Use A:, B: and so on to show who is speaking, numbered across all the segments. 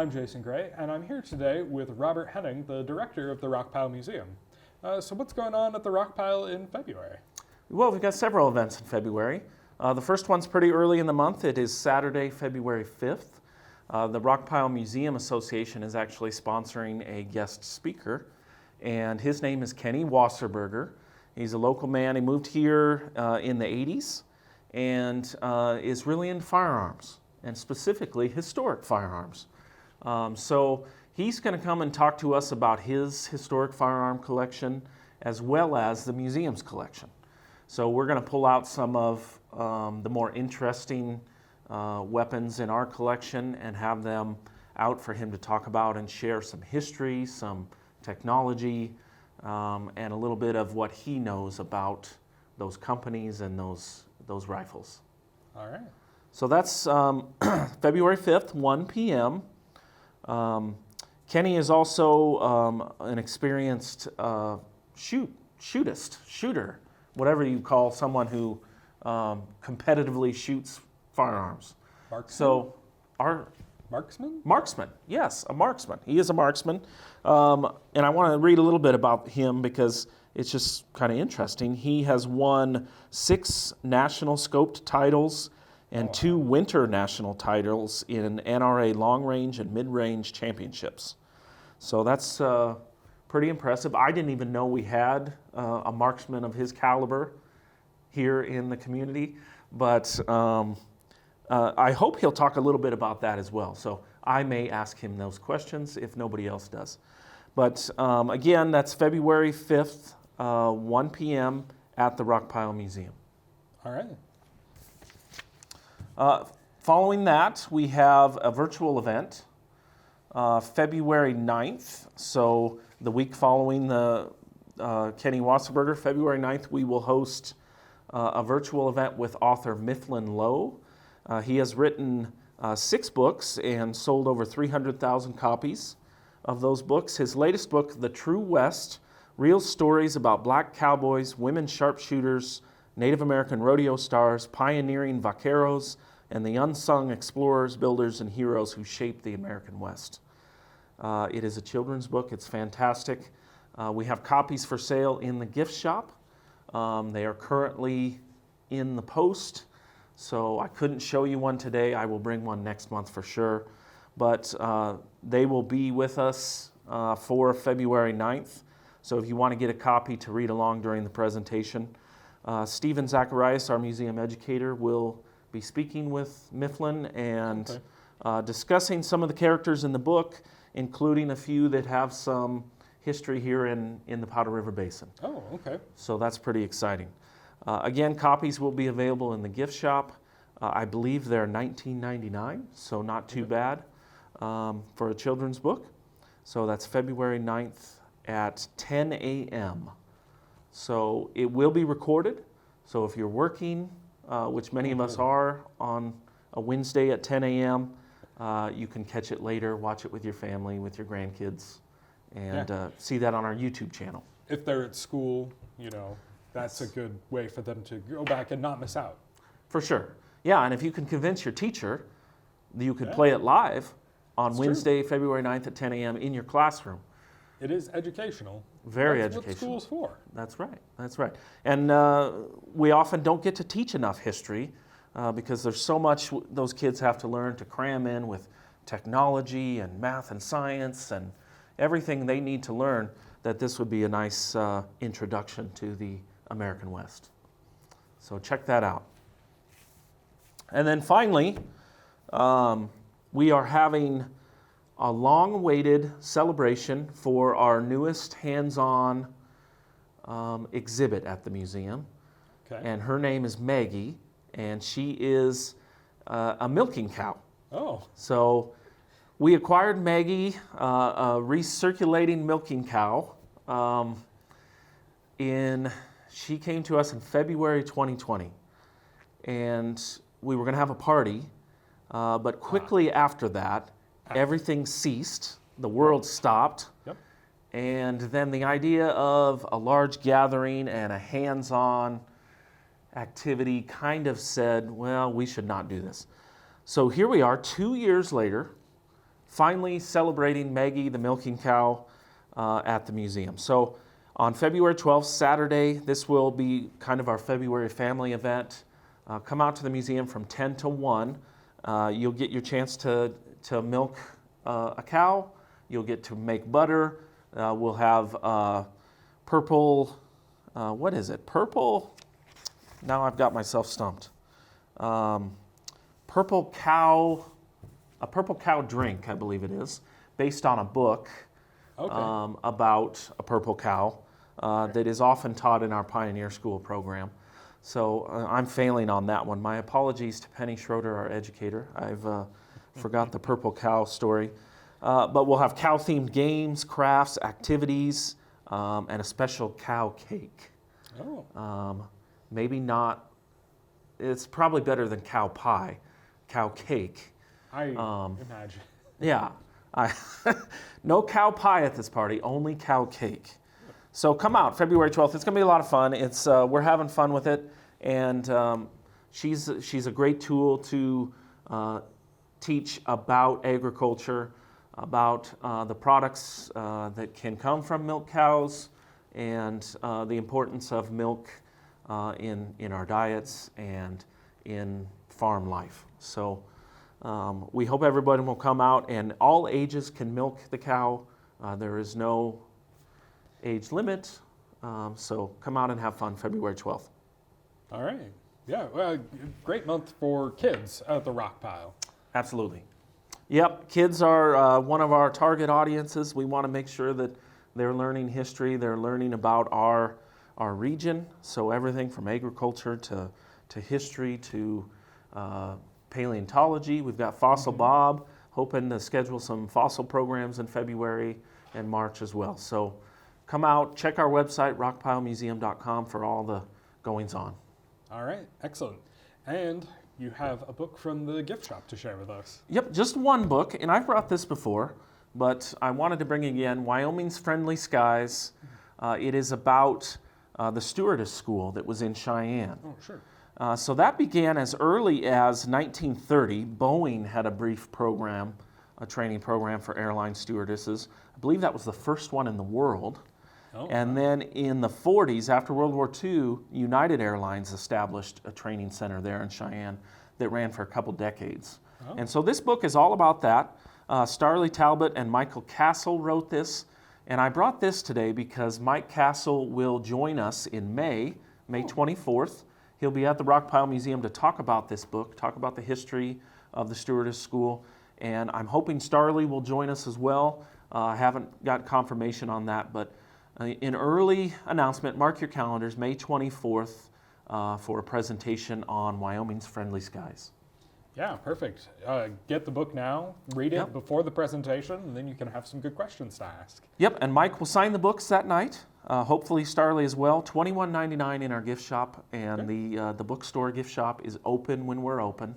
A: I'm Jason Gray, and I'm here today with Robert Henning, the director of the Rockpile Museum. So what's going on at the Rockpile in February?
B: Well, we've got several events in February. The first one's pretty early in the month. It is Saturday, February 5th. The Rockpile Museum Association is actually sponsoring a guest speaker, and his name is Kenny Wasserberger. He's a local man. He moved here in the 80s and is really into firearms, and specifically historic firearms. So he's going to come and talk to us about his historic firearm collection as well as the museum's collection. So we're going to pull out some of the more interesting weapons in our collection and have them out for him to talk about and share some history, some technology, and a little bit of what he knows about those companies and those rifles.
A: All right.
B: So that's February 5th, 1 p.m. Kenny is also an experienced shooter, whatever you call someone who competitively shoots firearms.
A: Marksman?
B: Marksman, yes, a marksman. He is a marksman. And I want to read a little bit about him because it's just kind of interesting. He has won 6 national scoped titles and 2 winter national titles in NRA long range and mid range championships. So that's pretty impressive. I didn't even know we had a marksman of his caliber here in the community, but I hope he'll talk a little bit about that as well. So I may ask him those questions if nobody else does. But again, that's February 5th, 1 p.m. at the Rockpile Museum.
A: All right.
B: Following that, we have a virtual event, February 9th. So the week following the Kenny Wasserberger, February 9th, we will host a virtual event with author Mifflin Lowe. He has written 6 books and sold over 300,000 copies of those books. His latest book, The True West, Real Stories About Black Cowboys, Women Sharpshooters, Native American Rodeo Stars, Pioneering Vaqueros, and the Unsung Explorers, Builders, and Heroes Who Shaped the American West. It is a children's book. It's fantastic. We have copies for sale in the gift shop. They are currently in the post, so I couldn't show you one today. I will bring one next month for sure. But they will be with us for February 9th. So if you want to get a copy to read along during the presentation, Stephen Zacharias, our museum educator, will be speaking with Mifflin and discussing some of the characters in the book, including a few that have some history here in the Powder River Basin.
A: Oh, okay.
B: So that's pretty exciting. Again, copies will be available in the gift shop. I believe they're $19.99, so not too bad for a children's book. So that's February 9th at 10 a.m. So it will be recorded. So if you're working, which many of us are, on a Wednesday at 10 a.m., you can catch it later, watch it with your family, with your grandkids, and see that on our YouTube channel.
A: If they're at school, that's a good way for them to go back and not miss out.
B: For sure. Yeah, and if you can convince your teacher that you could play it live on Wednesday, February 9th at 10 a.m. in your classroom.
A: It is educational.
B: Very
A: That's
B: educational.
A: what school's for.
B: That's right. That's right. And we often don't get to teach enough history because there's so much those kids have to learn to cram in with technology and math and science and everything they need to learn, that this would be a nice introduction to the American West. So check that out. And then finally, we are having a long-awaited celebration for our newest hands-on exhibit at the museum.
A: Okay.
B: And her name is Maggie, and she is a milking cow.
A: Oh.
B: So we acquired Maggie, a recirculating milking cow. She came to us in February 2020, and we were going to have a party, but quickly after that, everything ceased. The world stopped.
A: Yep.
B: And then the idea of a large gathering and a hands-on activity kind of said, well, we should not do this. So here we are 2 years later, finally celebrating Maggie, the milking cow, at the museum. So on February 12th, Saturday, this will be kind of our February family event. Come out to the museum from 10 to 1. You'll get your chance to milk a cow. You'll get to make butter. We'll have purple, what is it? Purple, now I've got myself stumped. A purple cow drink, I believe it is, based on a book about a purple cow that is often taught in our Pioneer School program. So I'm failing on that one. My apologies to Penny Schroeder, our educator. I've forgot the purple cow story. But we'll have cow-themed games, crafts, activities, and a special cow cake.
A: Oh.
B: Maybe not, it's probably better than cow pie, cow cake.
A: I imagine.
B: Yeah. No cow pie at this party, only cow cake. So come out February 12th. It's going to be a lot of fun. It's we're having fun with it, and she's a great tool to teach about agriculture, about the products that can come from milk cows, and the importance of milk in our diets and in farm life. So we hope everybody will come out, and all ages can milk the cow. There is no age limit, so come out and have fun February 12th.
A: All right. Yeah, well, great month for kids at the Rockpile.
B: Absolutely. Yep, kids are one of our target audiences. We want to make sure that they're learning history, they're learning about our region, so everything from agriculture to history to paleontology. We've got Fossil Bob, hoping to schedule some fossil programs in February and March as well. So come out, check our website, rockpilemuseum.com, for all the goings on.
A: All right, excellent. And you have a book from the gift shop to share with us.
B: Yep, just one book, and I've brought this before, but I wanted to bring again Wyoming's Friendly Skies. It is about the stewardess school that was in Cheyenne.
A: Oh, sure.
B: So that began as early as 1930. Boeing had a brief program, a training program for airline stewardesses. I believe that was the first one in the world.
A: Oh,
B: And then in the 40s, after World War II, United Airlines established a training center there in Cheyenne that ran for a couple decades.
A: Oh.
B: And so this book is all about that. Starley Talbot and Michael Castle wrote this. And I brought this today because Mike Castle will join us in May 24th. He'll be at the Rockpile Museum to talk about this book, talk about the history of the stewardess school. And I'm hoping Starley will join us as well. I haven't got confirmation on that, but an early announcement, mark your calendars, May 24th, for a presentation on Wyoming's Friendly Skies.
A: Yeah, perfect. Get the book now, read it before the presentation, and then you can have some good questions to ask.
B: Yep, and Mike will sign the books that night. Hopefully Starley as well. $21.99 in our gift shop, and the bookstore gift shop is open when we're open,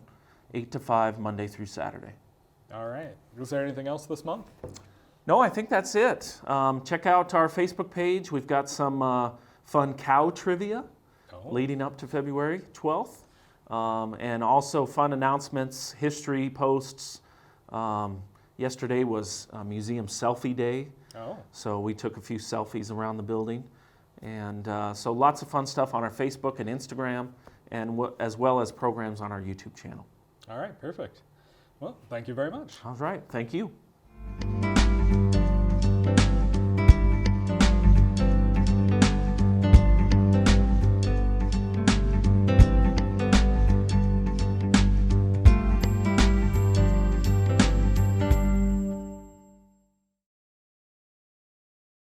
B: 8 to 5, Monday through Saturday.
A: All right. Was there anything else this month?
B: No, I think that's it. Check out our Facebook page. We've got some fun cow trivia leading up to February 12th. And also fun announcements, history posts. Yesterday was Museum Selfie Day.
A: Oh.
B: So we took a few selfies around the building. And so lots of fun stuff on our Facebook and Instagram, and as well as programs on our YouTube channel.
A: All right, perfect. Well, thank you very much.
B: All right, thank you.